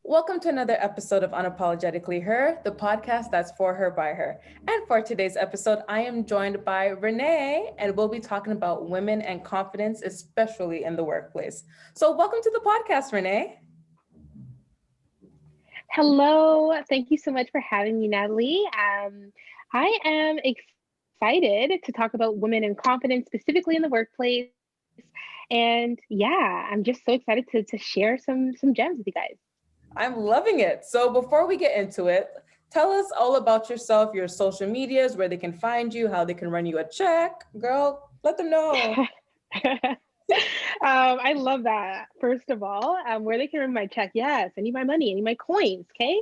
Welcome to another episode of Unapologetically Her, the podcast that's for her by her. And for today's episode, I am joined by Renee, and we'll be talking about women and confidence, especially in the workplace. So, welcome to the podcast, Renee. Hello. Thank you so much for having me, Natalie. I am excited to talk about women and confidence, specifically in the workplace. And yeah, I'm just so excited to share some gems with you guys. I'm loving it. So, before we get into it, tell us all about yourself, your social medias, where they can find you, how they can run you a check. Girl, let them know. I love that. First of all, where they can run my check. Yes, I need my money, I need my coins. Okay.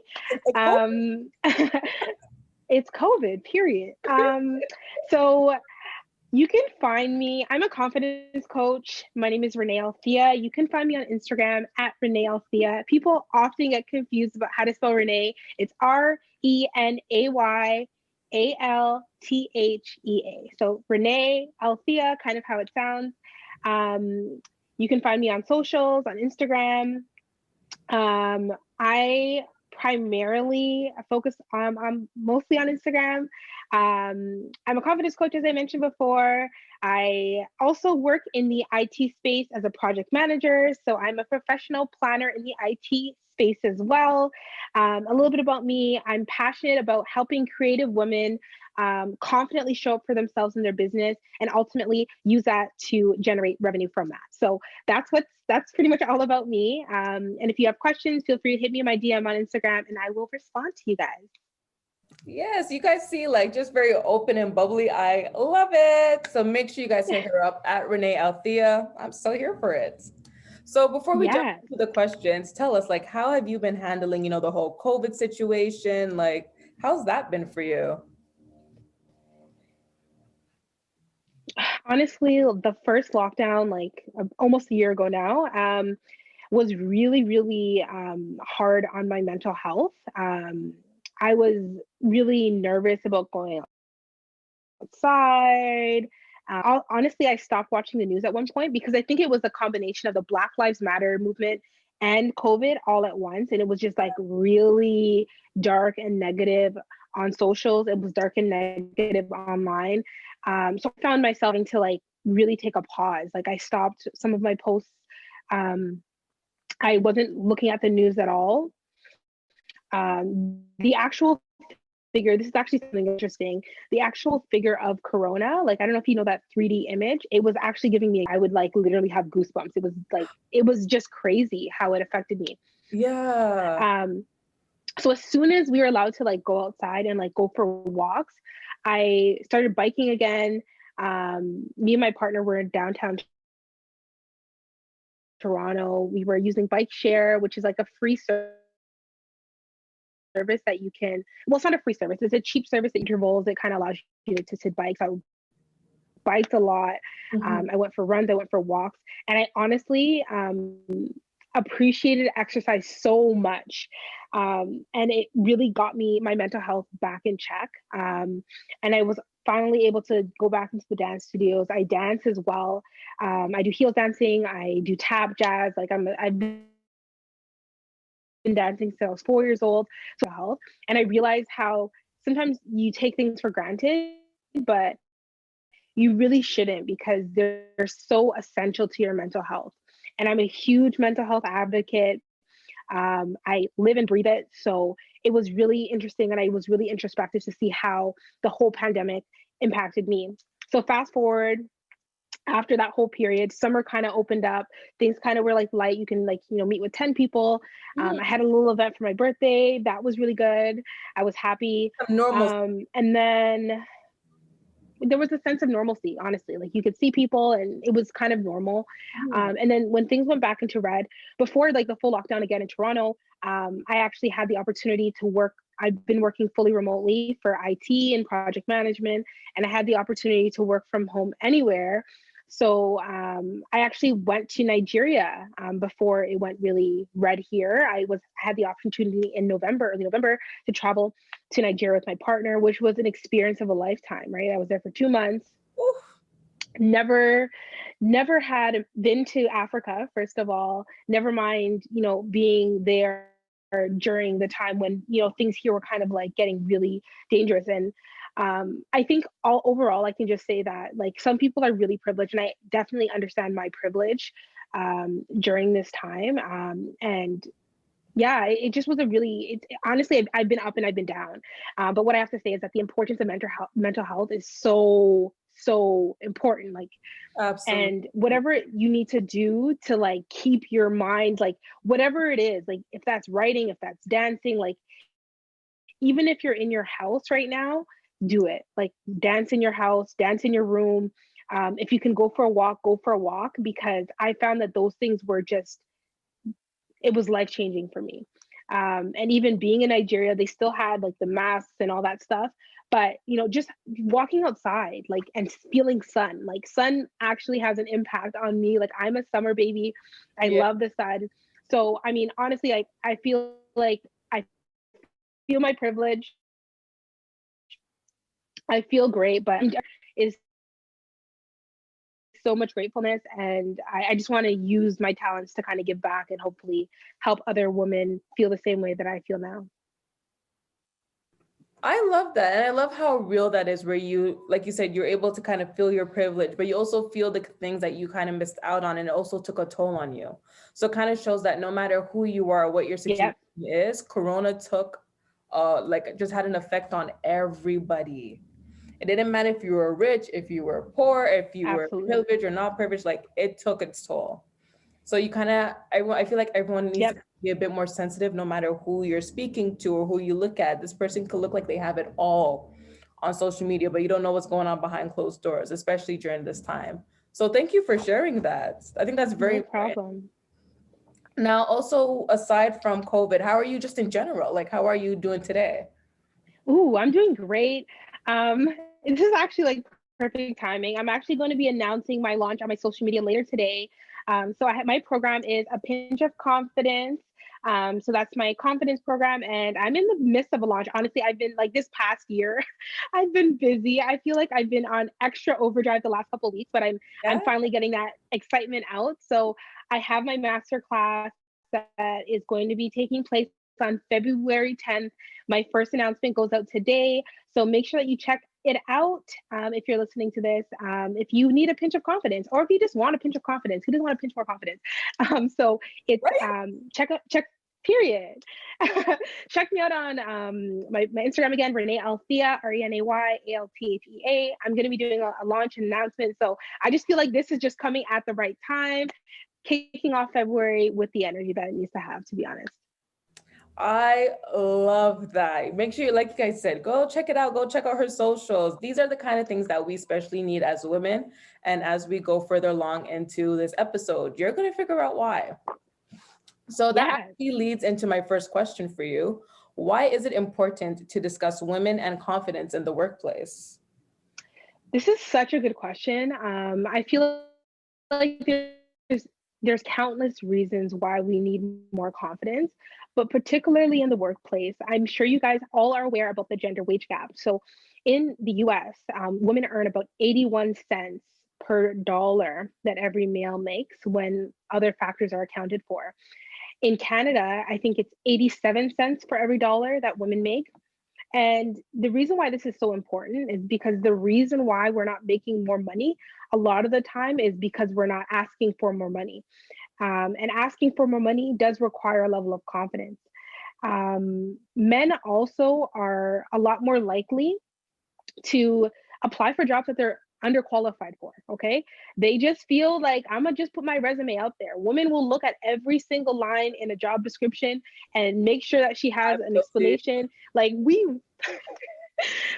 Um, it's COVID, period. So you can find me. I'm a confidence coach. My name is Renay Althea. You can find me on Instagram at Renay Althea. People often get confused about how to spell Renee. It's RenayAlthea. So Renay Althea, kind of how it sounds. You can find me on socials, on Instagram. I primarily focus on I'm mostly on Instagram. I'm a confidence coach, as I mentioned before. I also work in the IT space as a project manager. So I'm a professional planner in the IT space as well. A little bit about me, I'm passionate about helping creative women confidently show up for themselves in their business and ultimately use that to generate revenue from that. So that's pretty much all about me. And if you have questions, feel free to hit me in my DM on Instagram and I will respond to you guys. Yes, you guys see, like, just very open and bubbly. I love it. So make sure you guys hit her up at Renay Althea. I'm so here for it. So before we jump Yes. into the questions, tell us, like, how have you been handling, the whole COVID situation? Like, how's that been for you? Honestly, the first lockdown, like almost a year ago now, was really hard on my mental health. I was really nervous about going outside. Honestly, I stopped watching the news at one point because I think it was a combination of the Black Lives Matter movement and COVID all at once. And it was just like really dark and negative on socials. It was dark and negative online. So I found myself to like really take a pause. Like I stopped some of my posts. I wasn't looking at the news at all. The actual figure, this is actually something interesting. The actual figure of Corona, like I don't know if you know that 3D image, it was actually giving me, I would like literally have goosebumps. It was just crazy how it affected me. Yeah. So as soon as we were allowed to like go outside and like go for walks, I started biking again. Me and my partner were in downtown Toronto. We were using Bike Share, which is like a free service that you can, well, it's not a free service, it's a cheap service at intervals. It kind of allows you to bike. So I biked a lot. I went for runs, I went for walks, and I honestly appreciated exercise so much. And it really got me my mental health back in check. And I was finally able to go back into the dance studios. I dance as well. I do heel dancing, I do tap jazz. I've been dancing since I was 4 years old. So health. And I realized how sometimes you take things for granted, but you really shouldn't because they're so essential to your mental health. And I'm a huge mental health advocate. I live and breathe it. So it was really interesting and I was really introspective to see how the whole pandemic impacted me. So fast forward, after that whole period, summer kind of opened up. Things kind of were like light. You can like, meet with 10 people. I had a little event for my birthday. That was really good. I was happy. Normal. And then there was a sense of normalcy, honestly. Like you could see people and it was kind of normal. And then when things went back into red, before like the full lockdown again in Toronto, I actually had the opportunity to work. I've been working fully remotely for IT and project management, and I had the opportunity to work from home anywhere. So I actually went to Nigeria before it went really red here. I had the opportunity in early November, to travel to Nigeria with my partner, which was an experience of a lifetime. Right, I was there for 2 months. Oof. Never had been to Africa. First of all, never mind, being there during the time when, things here were kind of like getting really dangerous. And I think overall, I can just say that like some people are really privileged, and I definitely understand my privilege during this time. And yeah, it just was honestly, I've been up and I've been down. But what I have to say is that the importance of mental health is so, so important. Like, Absolutely. and whatever you need to do to like keep your mind, like whatever it is, like if that's writing, if that's dancing, like even if you're in your house right now, do it. Like dance in your house, dance in your room. If you can go for a walk, go for a walk, because I found that those things were just, it was life changing for me. And even being in Nigeria, they still had like the masks and all that stuff. But just walking outside, like, and feeling sun, like sun actually has an impact on me. Like I'm a summer baby. I Yeah. love the sun. So I mean, honestly, I feel like I feel my privilege. I feel great, but is so much gratefulness, and I just want to use my talents to kind of give back and hopefully help other women feel the same way that I feel now. I love that. And I love how real that is, where you, like you said, you're able to kind of feel your privilege, but you also feel the things that you kind of missed out on, and it also took a toll on you. So it kind of shows that no matter who you are, what your situation Yep. is, Corona took, like just had an effect on everybody. It didn't matter if you were rich, if you were poor, if you were Absolutely. privileged or not privileged, like it took its toll. So you kind of, I feel like everyone needs Yep. to be a bit more sensitive, no matter who you're speaking to or who you look at. This person could look like they have it all on social media, but you don't know what's going on behind closed doors, especially during this time. So thank you for sharing that. I think that's very No important. problem. Now, also aside from COVID, how are you just in general? Like, how are you doing today? Ooh, I'm doing great. This is actually like perfect timing. I'm actually going to be announcing my launch on my social media later today. So my program is A Pinch of Confidence. So that's my confidence program, and I'm in the midst of a launch. Honestly, I've been like this past year, I've been busy. I feel like I've been on extra overdrive the last couple of weeks, but I'm Yeah. finally getting that excitement out. So I have my master class that is going to be taking place on February 10th. My first announcement goes out today. So make sure that you check it out if you're listening to this. If you need a pinch of confidence, or if you just want a pinch of confidence, who doesn't want a pinch more confidence? So it's Right. check period. Check me out on my Instagram again, Renay Althea, RenayAlthea. I'm going to be doing a launch announcement. So I just feel like this is just coming at the right time, kicking off February with the energy that it needs to have, to be honest. I love that. Make sure, like you guys said, go check it out. Go check out her socials. These are the kind of things that we especially need as women. And as we go further along into this episode, you're going to figure out why. So that Yeah. actually leads into my first question for you. Why is it important to discuss women and confidence in the workplace? This is such a good question. I feel like there's countless reasons why we need more confidence, but particularly in the workplace. I'm sure you guys all are aware about the gender wage gap. So in the US, women earn about 81 cents per dollar that every male makes when other factors are accounted for. In Canada, I think it's 87 cents for every dollar that women make. And the reason why this is so important is because the reason why we're not making more money a lot of the time is because we're not asking for more money. And asking for more money does require a level of confidence. Men also are a lot more likely to apply for jobs that they're underqualified for. Okay. They just feel like I'm gonna just put my resume out there. Women will look at every single line in a job description and make sure that she has I'm an guilty. explanation. Like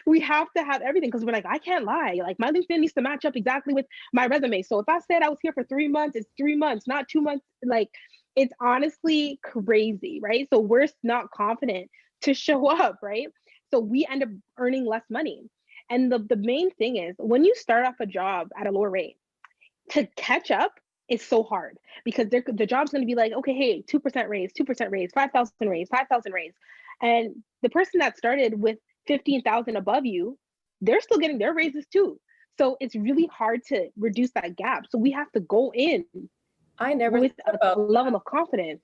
we have to have everything because we're like, I can't lie. Like my LinkedIn needs to match up exactly with my resume. So if I said I was here for 3 months, it's 3 months, not 2 months. Like it's honestly crazy, right? So we're not confident to show up, right? So we end up earning less money. And the main thing is when you start off a job at a lower rate, to catch up is so hard because the job's going to be like, okay, hey, 2% raise, 2% raise, 5,000 raise, 5,000 raise. And the person that started with 15,000 above you, they're still getting their raises too. So it's really hard to reduce that gap. So we have to go in I never with thought a about level of confidence.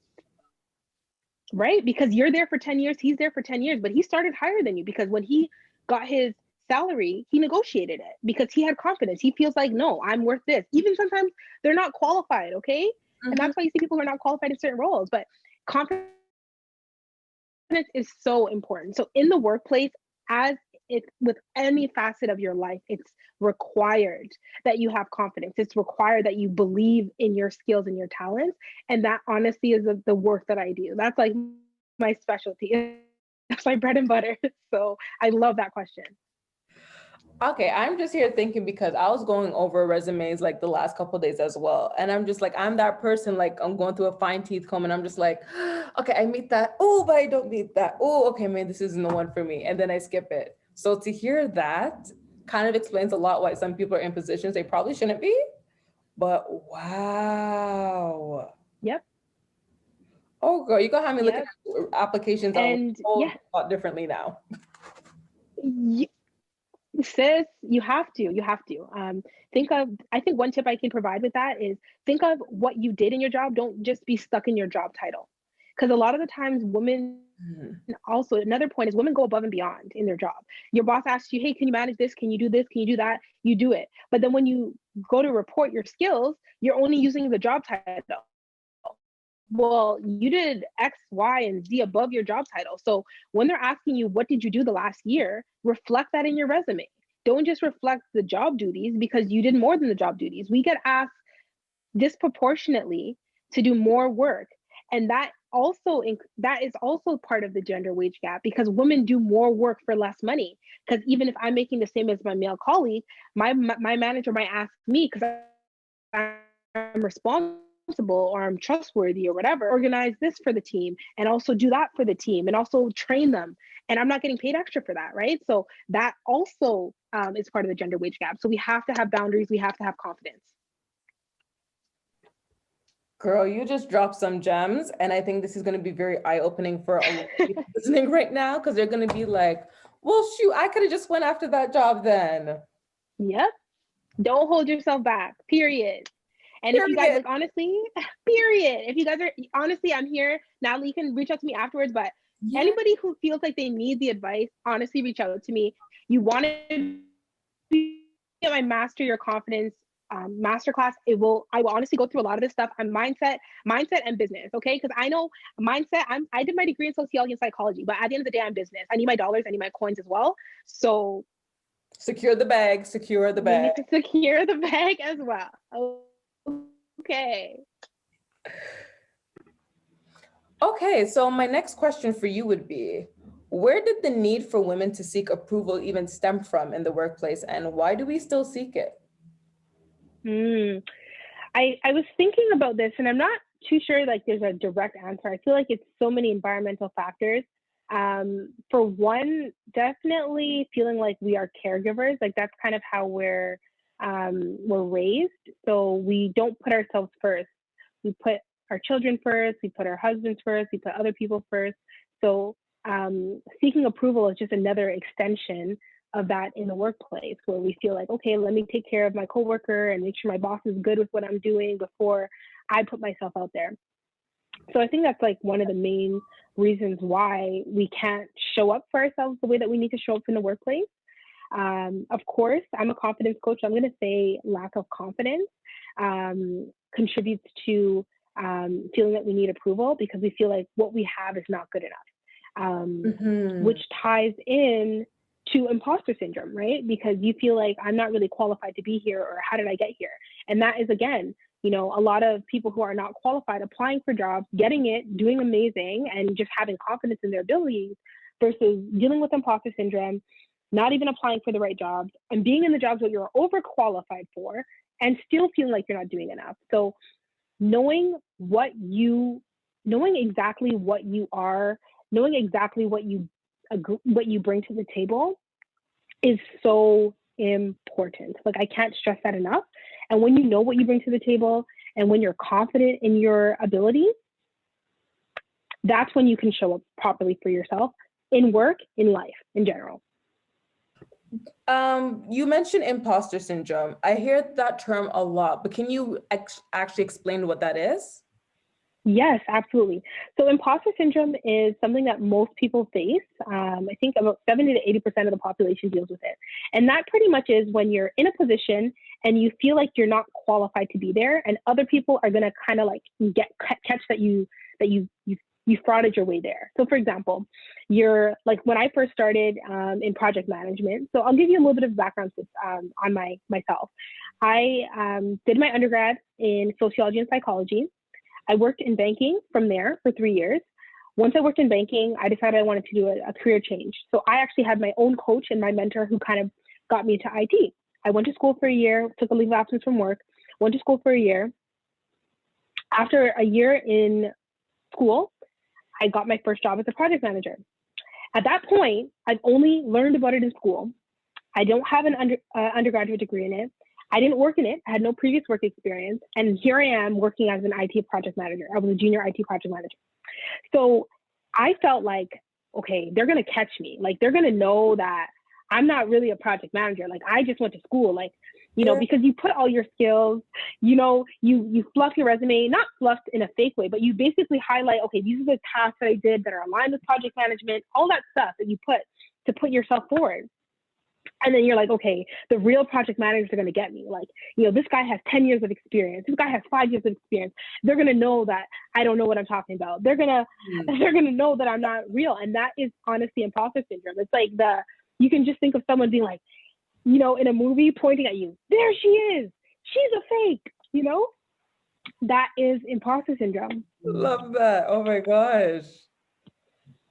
right? Because you're there for 10 years, he's there for 10 years, but he started higher than you because when he got his salary, he negotiated it because he had confidence. He feels like, no, I'm worth this. Even sometimes they're not qualified, okay? And Mm-hmm. that's why you see people who are not qualified in certain roles, but confidence is so important. So in the workplace, as it with any facet of your life, it's required that you have confidence. It's required that you believe in your skills and your talents. And that honestly is the work that I do. That's like my specialty. That's my bread and butter. So I love that question. Okay, I'm just here thinking because I was going over resumes like the last couple of days as well. And I'm just like, I'm that person, like I'm going through a fine teeth comb and I'm just like, okay, I meet that. Oh, but I don't meet that. Oh, okay, man, this isn't the one for me. And then I skip it. So to hear that kind of explains a lot why some people are in positions they probably shouldn't be. But wow. Yep. Oh, girl, you're gonna have me looking Yep. at applications a And whole yeah, lot differently now. y- sis, you have to think of, I think one tip I can provide with that is think of what you did in your job. Don't just be stuck in your job title, because a lot of the times women, Mhm. also another point is women go above and beyond in their job. Your boss asks you, hey, can you manage this, can you do this, can you do that, you do it. But then when you go to report your skills, you're only using the job title. Well, you did X, Y, and Z above your job title. So when they're asking you, what did you do the last year? Reflect that in your resume. Don't just reflect the job duties, because you did more than the job duties. We get asked disproportionately to do more work. And that is also part of the gender wage gap, because women do more work for less money. Because even if I'm making the same as my male colleague, my manager might ask me, because I'm responsible or I'm trustworthy or whatever, organize this for the team and also do that for the team and also train them. And I'm not getting paid extra for that, right? So that also is part of the gender wage gap. So we have to have boundaries. We have to have confidence. Girl, you just dropped some gems, and I think this is going to be very eye-opening for a lot of people listening right now because they're going to be like, "Well, shoot, I could have just went after that job then." Yep. Don't hold yourself back, period. And if you guys Period. like, honestly, period. If you guys are, honestly, I'm here. Natalie, you can reach out to me afterwards, but Yeah. anybody who feels like they need the advice, honestly, reach out to me. You want to be my master your confidence masterclass. I will honestly go through a lot of this stuff on mindset and business. Okay. Cause I know mindset, I did my degree in sociology and psychology, but at the end of the day, I'm business. I need my dollars. I need my coins as well. So Secure the bag, secure the we bag. need to secure the bag as well. Okay. Okay, so my next question for you would be, where did the need for women to seek approval even stem from in the workplace, and why do we still seek it? Hmm. I was thinking about this, and I'm not too sure like there's a direct answer. I feel like it's so many environmental factors. For one, definitely feeling like we are caregivers. Like that's kind of how we're raised. So we don't put ourselves first. We put our children first. We put our husbands first. We put other people first. So seeking approval is just another extension of that in the workplace, where we feel like, okay, let me take care of my coworker and make sure my boss is good with what I'm doing before I put myself out there. So I think that's like one of the main reasons why we can't show up for ourselves the way that we need to show up in the workplace. Of course, I'm a confidence coach. So I'm going to say lack of confidence contributes to feeling that we need approval, because we feel like what we have is not good enough, Hmm. which ties in to imposter syndrome, right? Because you feel like I'm not really qualified to be here, or how did I get here? And that is, again, a lot of people who are not qualified applying for jobs, getting it, doing amazing, and just having confidence in their abilities, versus dealing with imposter syndrome, not even applying for the right jobs, and being in the jobs that you're overqualified for, and still feeling like you're not doing enough. So knowing knowing exactly what you are, knowing exactly what you bring to the table is so important. Like I can't stress that enough. And when you know what you bring to the table, and when you're confident in your abilities, that's when you can show up properly for yourself in work, in life, in general. You mentioned imposter syndrome. I hear that term a lot, but can you actually explain what that is? Yes, absolutely. So imposter syndrome is something that most people face. I think about 70 to 80% of the population deals with it. And that pretty much is when you're in a position and you feel like you're not qualified to be there, and other people are going to kind of like catch that you frauded your way there. So for example, you're like when I first started in project management. So I'll give you a little bit of background on myself. I did my undergrad in sociology and psychology. I worked in banking from there for 3 years. Once I worked in banking, I decided I wanted to do a career change. So I actually had my own coach and my mentor who kind of got me to IT. I went to school for a year, took a leave of absence from work, went to school for a year. After a year in school, I got my first job as a project manager. At that point, I've only learned about it in school. I don't have an undergraduate degree in it. I didn't work in it. I had no previous work experience. And here I am working as an IT project manager. I was a junior IT project manager. So I felt like, okay, they're going to catch me. Like, they're going to know that I'm not really a project manager. Like, I just went to school. Like, because you put all your skills, you fluff your resume, not fluffed in a fake way, but you basically highlight, okay, these are the tasks that I did that are aligned with project management, all that stuff that you put to put yourself forward. And then you're like, okay, the real project managers are going to get me. Like, this guy has 10 years of experience. This guy has 5 years of experience. They're going to know that I don't know what I'm talking about. They're going to know that I'm not real. And that is honestly imposter syndrome. It's like you can just think of someone being like, in a movie pointing at you. There she is. She's a fake, That is imposter syndrome. Love that. Oh my gosh.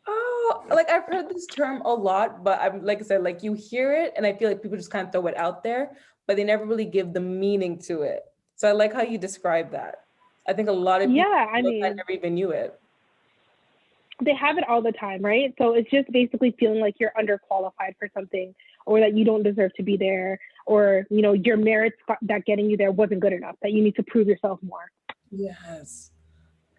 Oh, like I've heard this term a lot, but I'm like I said, like you hear it and I feel like people just kind of throw it out there, but they never really give the meaning to it. So I like how you describe that. I think a lot of people never even knew it. They have it all the time, right? So it's just basically feeling like you're underqualified for something, or that you don't deserve to be there, or your merits that getting you there wasn't good enough, that you need to prove yourself more. Yes.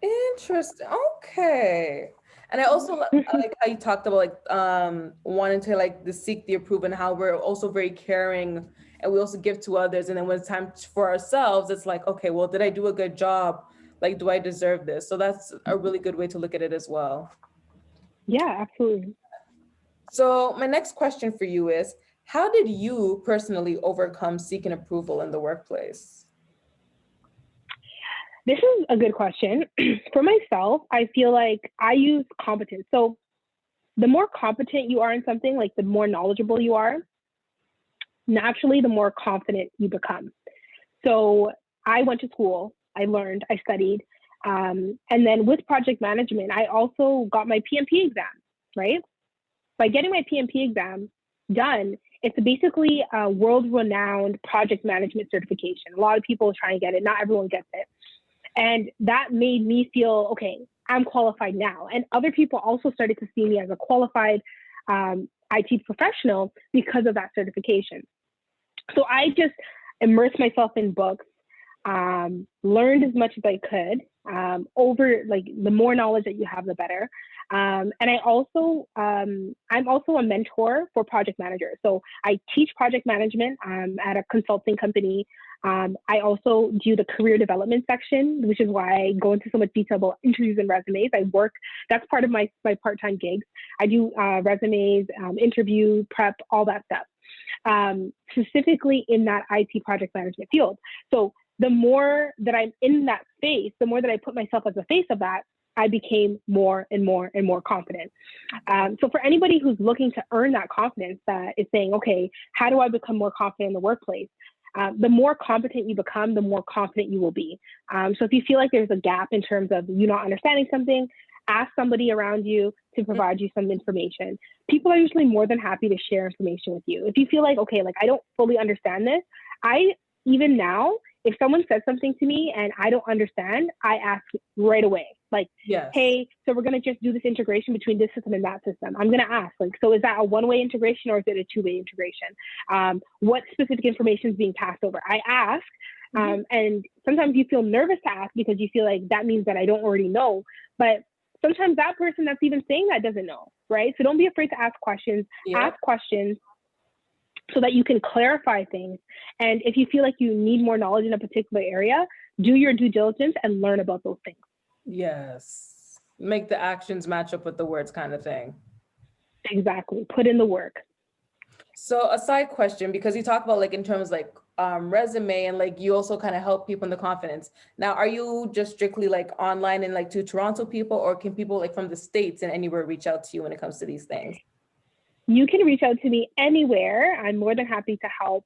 Interesting. Okay. And I also like how you talked about like wanting to like seek the approval, and how we're also very caring and we also give to others. And then when it's time for ourselves, it's like, okay, well, did I do a good job? Like, do I deserve this? So that's a really good way to look at it as well. Yeah, absolutely. So my next question for you is, how did you personally overcome seeking approval in the workplace? This is a good question. For myself, I feel like I use competence. So the more competent you are in something, like the more knowledgeable you are, naturally, the more confident you become. So I went to school, I learned, I studied. And then with project management, I also got my PMP exam, right? By getting my PMP exam done, it's basically a world-renowned project management certification. A lot of people are trying to get it. Not everyone gets it. And that made me feel, okay, I'm qualified now. And other people also started to see me as a qualified IT professional because of that certification. So I just immersed myself in books, learned as much as I could. Over like the more knowledge that you have, the better. And I'm also a mentor for project managers. So I teach project management at a consulting company. I also do the career development section, which is why I go into so much detail about interviews and resumes. That's part of my part-time gigs. I do resumes, interview prep, all that stuff, specifically in that IT project management field. So the more that I'm in that space, the more that I put myself as the face of that, I became more and more and more confident. So for anybody who's looking to earn that confidence, that is saying, okay, how do I become more confident in the workplace? The more competent you become, the more confident you will be. So if you feel like there's a gap in terms of you not understanding something, ask somebody around you to provide you some information. People are usually more than happy to share information with you. If you feel like, okay, like I don't fully understand this, even now, if someone says something to me and I don't understand, I ask right away, like, yes. Hey, so we're going to just do this integration between this system and that system. I'm going to ask, like, so is that a one-way integration or is it a two-way integration? What specific information is being passed over? I ask, and sometimes you feel nervous to ask because you feel like that means that I don't already know. But sometimes that person that's even saying that doesn't know, right? So don't be afraid to ask questions. Yeah. Ask questions so that you can clarify things. And if you feel like you need more knowledge in a particular area, do your due diligence and learn about those things. Yes. Make the actions match up with the words kind of thing. Exactly. Put in the work. So a side question, because you talk about like in terms like resume and like you also kind of help people in the confidence. Now, are you just strictly like online and like to Toronto people, or can people like from the States and anywhere reach out to you when it comes to these things? You can reach out to me anywhere. I'm more than happy to help.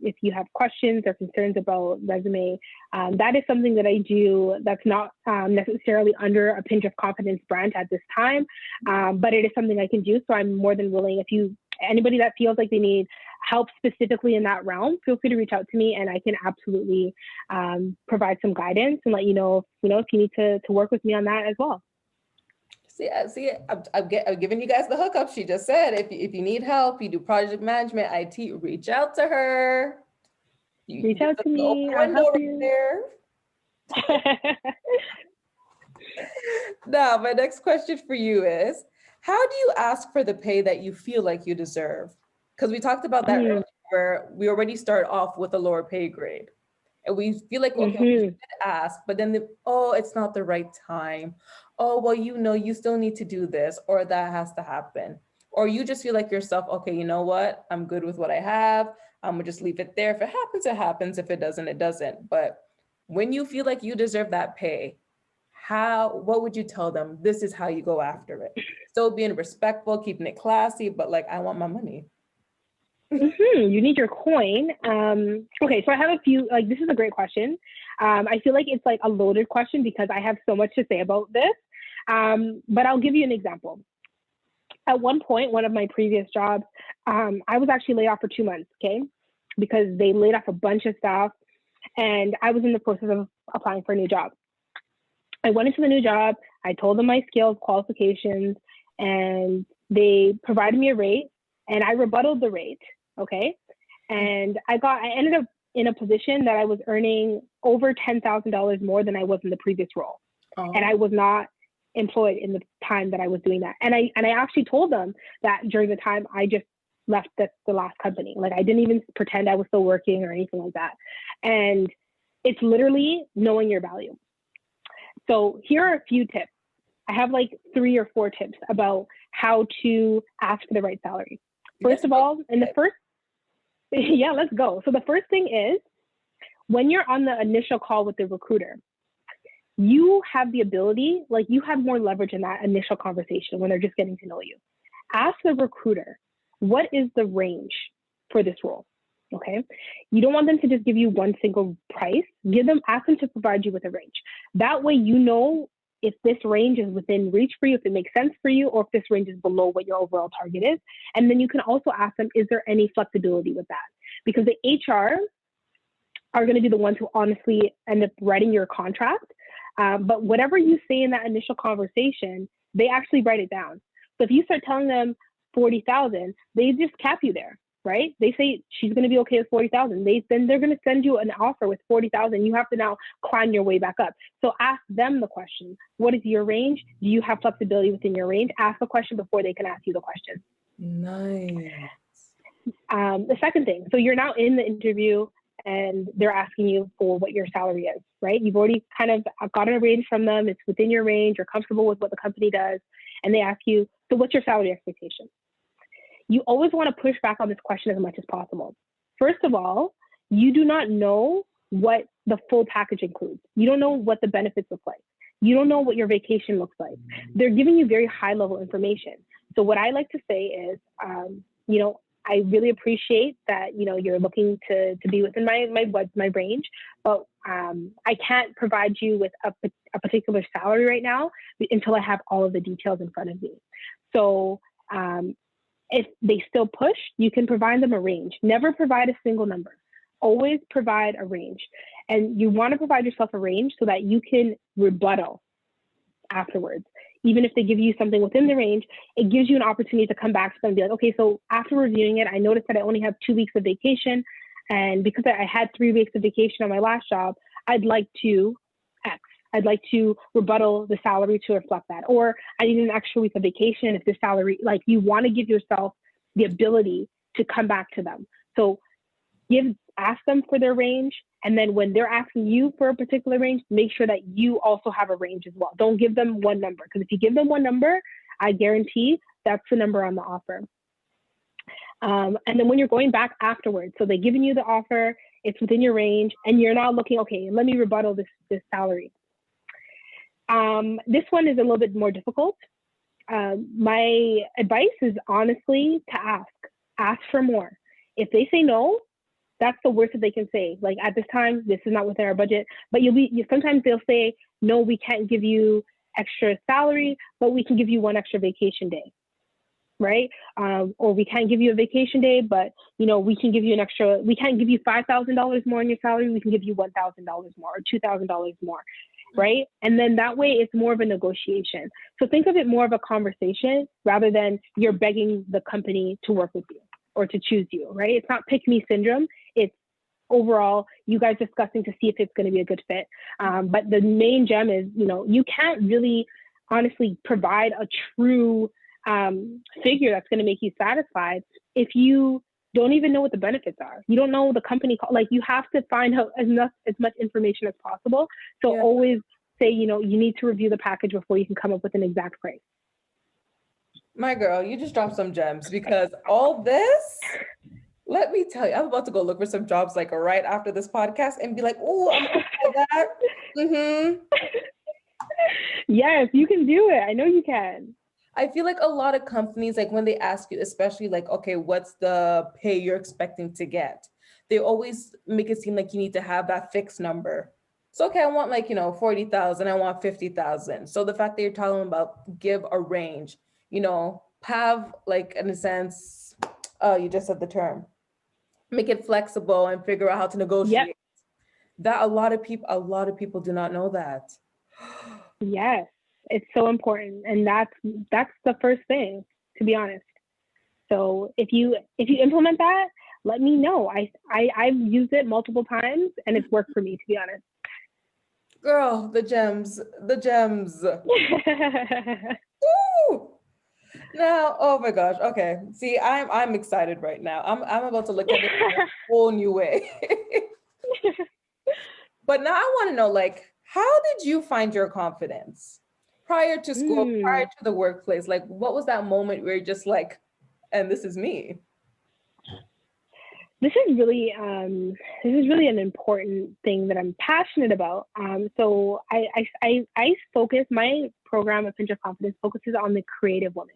If you have questions or concerns about resume, that is something that I do that's not necessarily under a Pinch of Confidence brand at this time, but it is something I can do. So I'm more than willing. If anybody that feels like they need help specifically in that realm, feel free to reach out to me, and I can absolutely provide some guidance and let you know if you need to work with me on that as well. See, I'm giving you guys the hookup. She just said, if you need help, you do project management, IT, reach out to her. Reach out to me. I'll help you. There. Now, my next question for you is, how do you ask for the pay that you feel like you deserve? Because we talked about that earlier, where we already start off with a lower pay grade. And we feel like, okay, we should ask, but then, it's not the right time. Oh, well, you still need to do this, or that has to happen. Or you just feel like yourself, okay, you know what? I'm good with what I have. I'm gonna just leave it there. If it happens, it happens. If it doesn't, it doesn't. But when you feel like you deserve that pay, what would you tell them? This is how you go after it. Still being respectful, keeping it classy, but like, I want my money. You need your coin. Okay, so I have a few, this is a great question. I feel like it's like a loaded question because I have so much to say about this. But I'll give you an example. At one point, one of my previous jobs, I was actually laid off for 2 months, okay? Because they laid off a bunch of staff, and I was in the process of applying for a new job. I went into the new job, I told them my skills, qualifications, and they provided me a rate, and I rebutted the rate, okay? And I ended up in a position that I was earning over $10,000 more than I was in the previous role. Oh. And I was not employed in the time that I was doing that. And I actually told them that during the time I just left the last company. Like, I didn't even pretend I was still working or anything like that. And it's literally knowing your value. So here are a few tips. I have like 3 or 4 tips about how to ask for the right salary. First of all, yeah, let's go. So the first thing is, when you're on the initial call with the recruiter, you have the ability, like, you have more leverage in that initial conversation when they're just getting to know you. Ask the recruiter, what is the range for this role? Okay. You don't want them to just give you one single price. Ask them to provide you with a range. That way, you know if this range is within reach for you, if it makes sense for you, or if this range is below what your overall target is. And then you can also ask them, is there any flexibility with that? Because the HR are going to be the ones who honestly end up writing your contract. But whatever you say in that initial conversation, they actually write it down. So if you start telling them 40,000, they just cap you there, right? They say she's going to be okay with 40,000. Then they're going to send you an offer with 40,000. You have to now climb your way back up. So ask them the question. What is your range? Do you have flexibility within your range? Ask the question before they can ask you the question. Nice. The second thing, so you're now in the interview and they're asking you for what your salary is, right? You've already kind of gotten a range from them. It's within your range. You're comfortable with what the company does. And they ask you, so what's your salary expectation? You always want to push back on this question as much as possible. First of all, you do not know what the full package includes. You don't know what the benefits look like. You don't know what your vacation looks like. They're giving you very high level information. So what I like to say is, I really appreciate that, you're looking to be within my range, but I can't provide you with a particular salary right now until I have all of the details in front of me. So if they still push, you can provide them a range. Never provide a single number. Always provide a range. And you want to provide yourself a range so that you can rebuttal afterwards. Even if they give you something within the range, it gives you an opportunity to come back to them and be like, okay, so after reviewing it, I noticed that I only have 2 weeks of vacation. And because I had 3 weeks of vacation on my last job, I'd like to X. I'd like to rebuttal the salary to reflect that. Or I need an extra week of vacation if the salary, like, you want to give yourself the ability to come back to them. So ask them for their range And then when they're asking you for a particular range, make sure that you also have a range as well. Don't give them one number, because if you give them one number, I guarantee that's the number on the offer. And then when you're going back afterwards, so they've given you the offer, it's within your range, and you're now looking, okay, let me rebuttal this salary. This one is a little bit more difficult. My advice is honestly to ask for more. If they say no, that's the worst that they can say. Like, at this time, this is not within our budget. But sometimes they'll say, no, we can't give you extra salary, but we can give you one extra vacation day, right? Or we can't give you a vacation day, but we can give you we can't give you $5,000 more in your salary. We can give you $1,000 more or $2,000 more, right? And then that way it's more of a negotiation. So think of it more of a conversation rather than you're begging the company to work with you or to choose you, right? It's not pick me syndrome. It's overall you guys discussing to see if it's going to be a good fit. But the main gem is, you can't really honestly provide a true figure that's going to make you satisfied if you don't even know what the benefits are. You don't know the company. Like, you have to find out as much information as possible. So always say, you need to review the package before you can come up with an exact price. My girl, you just dropped some gems, because all this, let me tell you, I'm about to go look for some jobs like right after this podcast and be like, oh, I'm gonna try that. Mm-hmm. Yes, you can do it. I know you can. I feel like a lot of companies, like when they ask you, especially like, okay, what's the pay you're expecting to get? They always make it seem like you need to have that fixed number. So, okay, I want 40,000, I want 50,000. So the fact that you're talking about give a range, have in a sense, you just said the term, make it flexible and figure out how to negotiate. Yep. That a lot of people do not know that. Yes, it's so important, and that's the first thing, to be honest. So if you implement that, let me know. I've used it multiple times and it's worked for me, to be honest. Girl, the gems. Woo! Now, oh my gosh. Okay. See, I'm excited right now. I'm about to look at it in a whole new way. But now I want to know, how did you find your confidence prior to school, prior to the workplace? Like, what was that moment where you're just like, and this is me? This is really an important thing that I'm passionate about. So I focus, my program of Hinder Confidence focuses on the creative woman.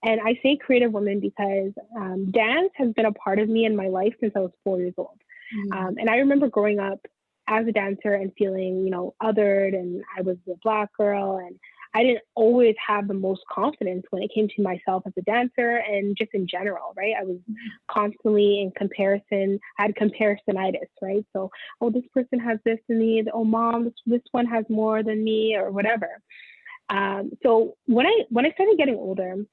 And I say creative woman because dance has been a part of me in my life since I was 4 years old. And I remember growing up as a dancer and feeling, othered, and I was a Black girl, and I didn't always have the most confidence when it came to myself as a dancer and just in general, right? I was constantly in comparison. I had comparisonitis, right? So, oh, this person has this than me. Oh, mom, this one has more than me, or whatever. So when I started getting older,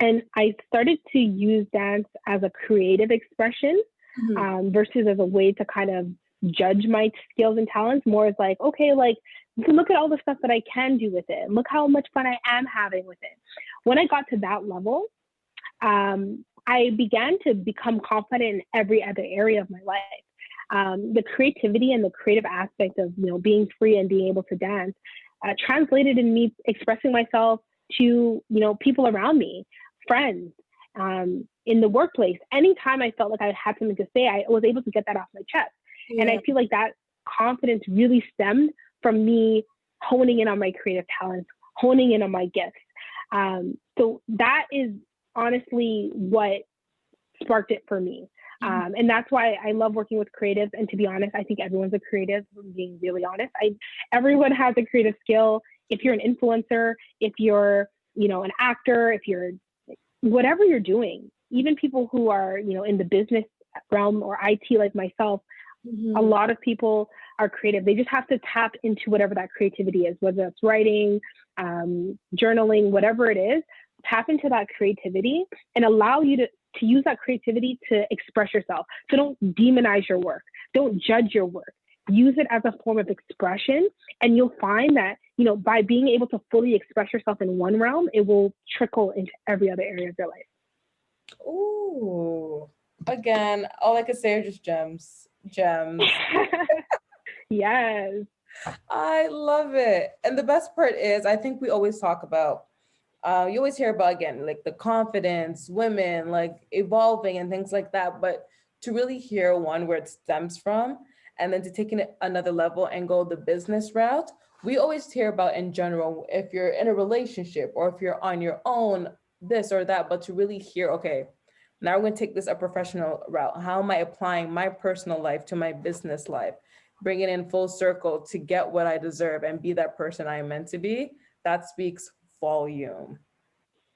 and I started to use dance as a creative expression versus as a way to kind of judge my skills and talents, more as like, okay, look at all the stuff that I can do with it. Look how much fun I am having with it. When I got to that level, I began to become confident in every other area of my life. The creativity and the creative aspect of, being free and being able to dance translated in me expressing myself to, people around me, friends, in the workplace. Anytime I felt like I had something to say, I was able to get that off my chest. Yeah. And I feel like that confidence really stemmed from me honing in on my creative talents, honing in on my gifts. So that is honestly what sparked it for me. And that's why I love working with creatives. And to be honest, I think everyone's a creative, being really honest. Everyone has a creative skill. If you're an influencer, if you're, an actor, if you're whatever you're doing, even people who are, in the business realm or IT like myself, a lot of people are creative. They just have to tap into whatever that creativity is, whether it's writing, journaling, whatever it is. Tap into that creativity and allow you to use that creativity to express yourself. So don't demonize your work. Don't judge your work. Use it as a form of expression. And you'll find that, by being able to fully express yourself in one realm, it will trickle into every other area of your life. Ooh, again, all I could say are just gems. Gems. Yes. I love it. And the best part is, I think we always talk about, you always hear about again, like the confidence, women, like evolving and things like that. But to really hear one where it stems from, and then to take it another level and go the business route, we always hear about in general, if you're in a relationship or if you're on your own, this or that. But to really hear, okay, now we're going to take this a professional route. How am I applying my personal life to my business life? Bring it in full circle to get what I deserve and be that person I am meant to be. That speaks volume.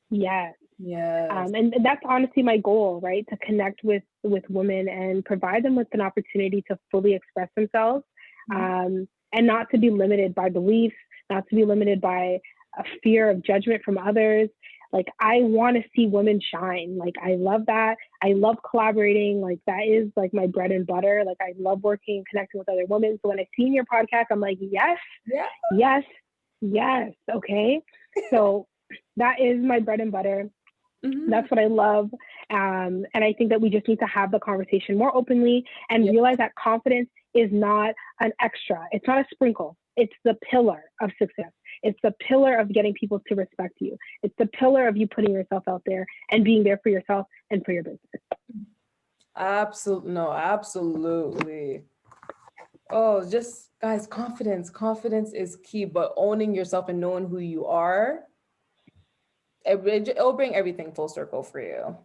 Yes. Yes. And that's honestly my goal, right? To connect with women and provide them with an opportunity to fully express themselves, and not to be limited by beliefs, not to be limited by a fear of judgment from others. Like, I want to see women shine. Like, I love that. I love collaborating. Like, that is like my bread and butter. Like, I love working and connecting with other women. So when I see in your podcast, I'm like, yes, Yeah. yes, yes. Okay. So that is my bread and butter. That's what I love. And I think that we just need to have the conversation more openly and realize that confidence is not an extra. It's not a sprinkle. It's the pillar of success. It's the pillar of getting people to respect you. It's the pillar of you putting yourself out there and being there for yourself and for your business. Absolutely. No, absolutely. Oh, just guys, confidence. Confidence is key, but owning yourself and knowing who you are, it'll bring everything full circle for you.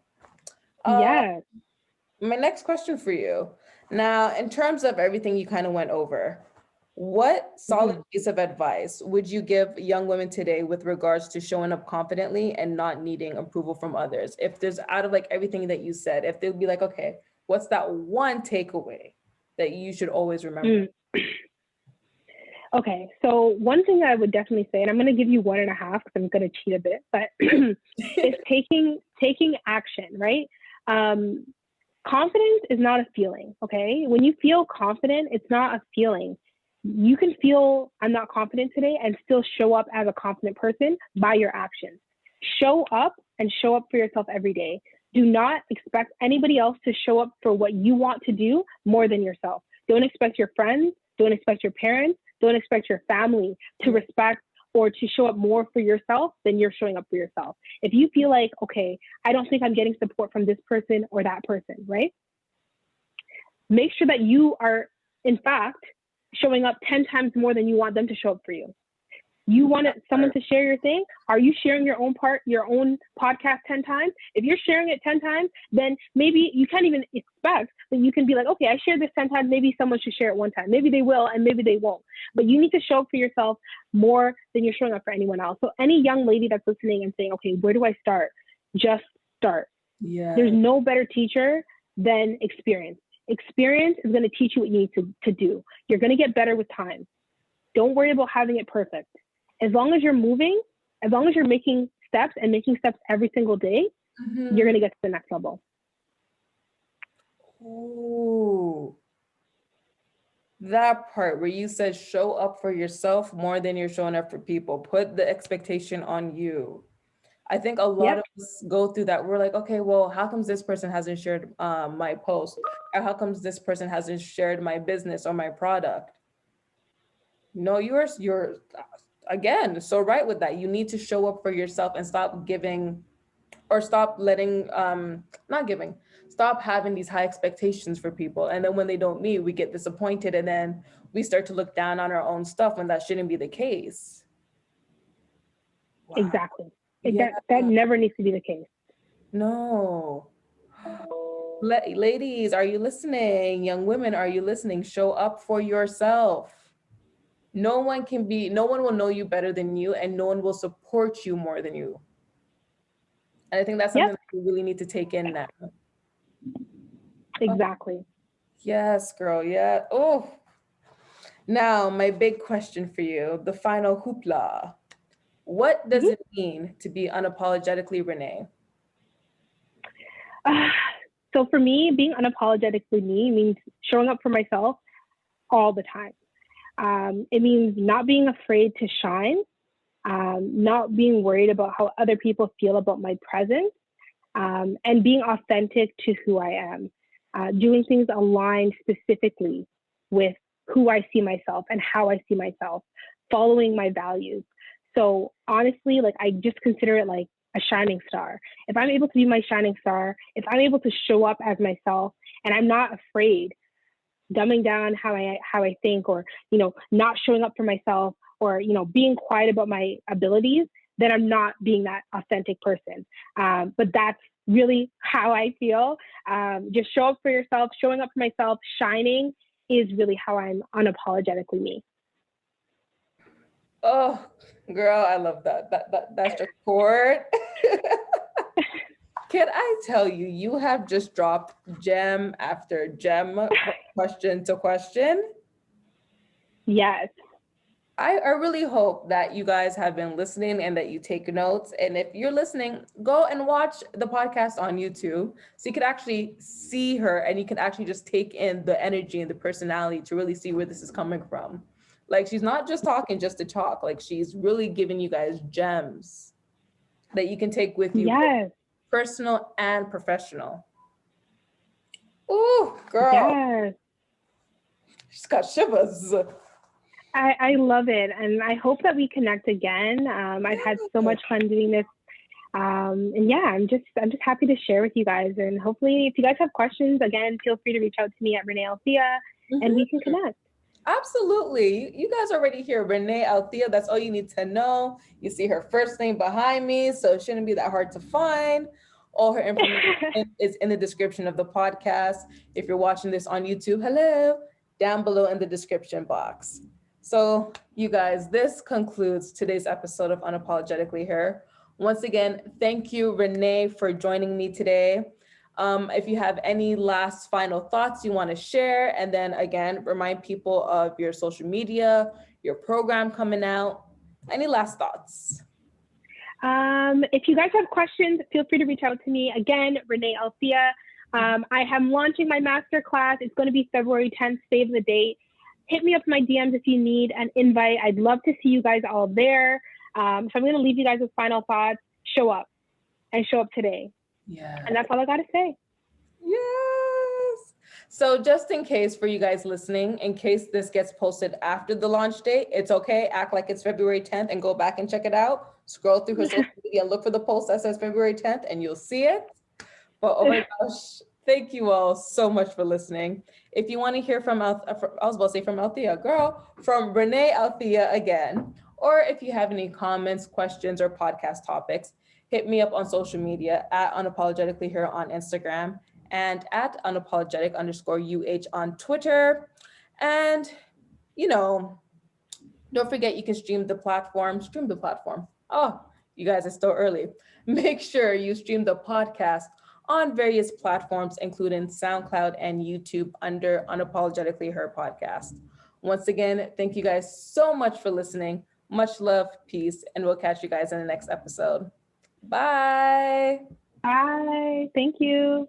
Uh, Yes. my next question for you. Now, in terms of everything you kind of went over, what solid Mhm. piece of advice would you give young women today with regards to showing up confidently and not needing approval from others? If there's out of like everything that you said, if they'd be like, okay, what's that one takeaway that you should always remember? Mm. Okay, so one thing I would definitely say, and I'm going to give you 1.5 because I'm going to cheat a bit, but is taking action, right? Um, Confidence is not a feeling. Okay, when you feel confident, it's not a feeling. You can feel I'm not confident today and still show up as a confident person by your actions. Show up and show up for yourself every day. Do not expect anybody else to show up for what you want to do more than yourself. Don't expect your friends, don't expect your parents, don't expect your family to respect or to show up more for yourself than you're showing up for yourself. If you feel like, okay, I don't think I'm getting support from this person or that person, right? Make sure that you are, in fact, showing up 10 times more than you want them to show up for you. You want someone to share your thing? Are you sharing your own podcast 10 times? If you're sharing it 10 times, then maybe you can't even expect that you can be like, okay, I shared this 10 times. Maybe someone should share it one time. Maybe they will, and maybe they won't. But you need to show up for yourself more than you're showing up for anyone else. So any young lady that's listening and saying, okay, where do I start? Just start. Yeah. There's no better teacher than experience. Experience is going to teach you what you need to do. You're going to get better with time. Don't worry about having it perfect. As long as you're moving, as long as you're making steps and making steps every single day, you're going to get to the next level. Ooh, that part where you said show up for yourself more than you're showing up for people. Put the expectation on you. I think a lot Yep. of us go through that. We're like, okay, well, how comes this person hasn't shared my post? Or how comes this person hasn't shared my business or my product? No, you're again so right with that. You need to show up for yourself and stop giving or stop letting not giving, stop having these high expectations for people. And then when they don't meet, we get disappointed and then we start to look down on our own stuff when that shouldn't be the case. Wow. Exactly. Yeah. That never needs to be the case. No. Ladies, are you listening? Young women, are you listening? Show up for yourself. No one will know you better than you, and no one will support you more than you. And I think that's something Yep. that we really need to take in now. Exactly. Yes, girl. Yeah. Oh, now my big question for you, the final hoopla. What does it mean to be unapologetically Renee? So for me, being unapologetically me means showing up for myself all the time. It means not being afraid to shine, not being worried about how other people feel about my presence, and being authentic to who I am. doing things aligned specifically with who I see myself and how I see myself, following my values. So honestly, like I just consider it like a shining star. If I'm able to be my shining star, if I'm able to show up as myself and I'm not afraid dumbing down how I think, or not showing up for myself, or being quiet about my abilities, then I'm not being that authentic person. But that's really how I feel. Just show up for yourself, showing up for myself, shining is really how I'm unapologetically me. Oh, girl, I love that. That's the chord. Can I tell you, you have just dropped gem after gem, question to question. Yes. I really hope that you guys have been listening and that you take notes. And if you're listening, go and watch the podcast on YouTube so you can actually see her and you can actually just take in the energy and the personality to really see where this is coming from. Like, she's not just talking just to talk, like she's really giving you guys gems that you can take with you, Yes. personal and professional. Ooh, girl, Yes. she's got shivers. I love it, and I hope that we connect again. I've had so much fun doing this, and yeah, I'm just happy to share with you guys. And hopefully, if you guys have questions, again, feel free to reach out to me at Renay Althea, and we can connect. Absolutely. You guys already hear Renay Althea. That's all you need to know. You see her first name behind me, so it shouldn't be that hard to find. All her information is in the description of the podcast. If you're watching this on YouTube, hello, down below in the description box. So, you guys, this concludes today's episode of Unapologetically Her. Once again, thank you, Renay, for joining me today. If you have any last final thoughts you want to share, and then again, remind people of your social media, your program coming out. Any last thoughts? If you guys have questions, feel free to reach out to me. Again, Renay Althea. I am launching my masterclass. It's going to be February 10th. Save the date. Hit me up in my DMs if you need an invite. I'd love to see you guys all there. So I'm going to leave you guys with final thoughts. Show up, and show up today. Yeah. And that's all I got to say. Yes. So just in case for you guys listening, in case this gets posted after the launch date, it's okay. Act like it's February 10th and go back and check it out. Scroll through her social media and look for the post that says February 10th and you'll see it. But oh my gosh, thank you all so much for listening. If you want to hear from, I was about to say from Althea, girl, from Renay Althea again, or if you have any comments, questions, or podcast topics, hit me up on social media at Unapologetically Here on Instagram and at unapologetic_UH on Twitter. And, don't forget you can stream the platform. Oh, you guys, it's still early. Make sure you stream the podcast on various platforms, including SoundCloud and YouTube under Unapologetically Her podcast. Once again, thank you guys so much for listening. Much love, peace, and we'll catch you guys in the next episode. Bye. Bye. Thank you.